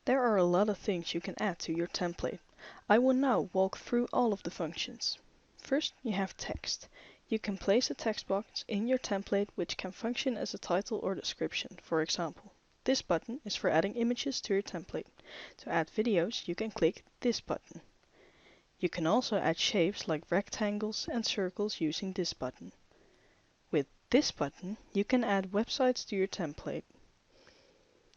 There are a lot of things you can add to your template. I will now walk through all of the functions. First, you have text. You can place a text box in your template which can function as a title or description. For example, this button is for adding images to your template. To add videos, you can click this button. You can also add shapes like rectangles and circles using this button. With this button, you can add websites to your template.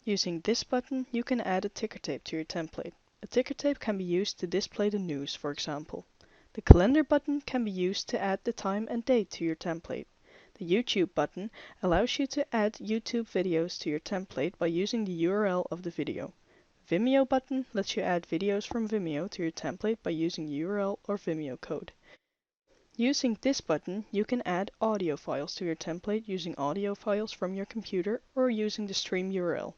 Using this button, you can add a ticker tape to your template. A ticker tape can be used to display the news, for example. The calendar button can be used to add the time and date to your template. The YouTube button allows you to add YouTube videos to your template by using the URL of the video. Vimeo button lets you add videos from Vimeo to your template by using the URL or Vimeo code. Using this button, you can add audio files to your template using audio files from your computer or using the stream URL.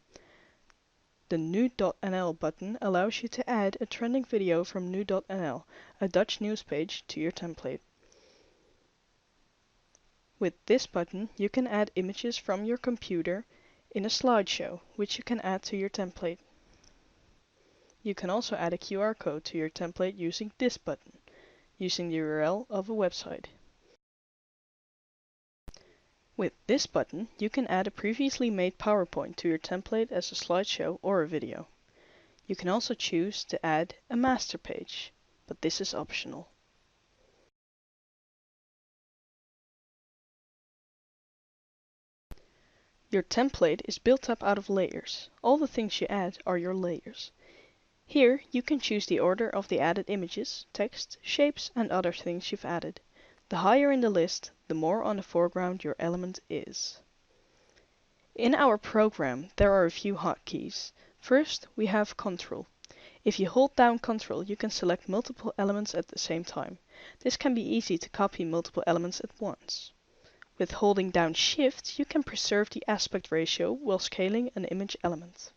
The nu.nl button allows you to add a trending video from nu.nl, a Dutch news page, to your template. With this button, you can add images from your computer in a slideshow, which you can add to your template. You can also add a QR code to your template using this button, using the URL of a website. With this button, you can add a previously made PowerPoint to your template as a slideshow or a video. You can also choose to add a master page, but this is optional. Your template is built up out of layers. All the things you add are your layers. Here you can choose the order of the added images, text, shapes, and other things you've added. The higher in the list, the more on the foreground your element is. In our program, there are a few hotkeys. First, we have Ctrl. If you hold down Ctrl, you can select multiple elements at the same time. This can be easy to copy multiple elements at once. With holding down Shift, you can preserve the aspect ratio while scaling an image element.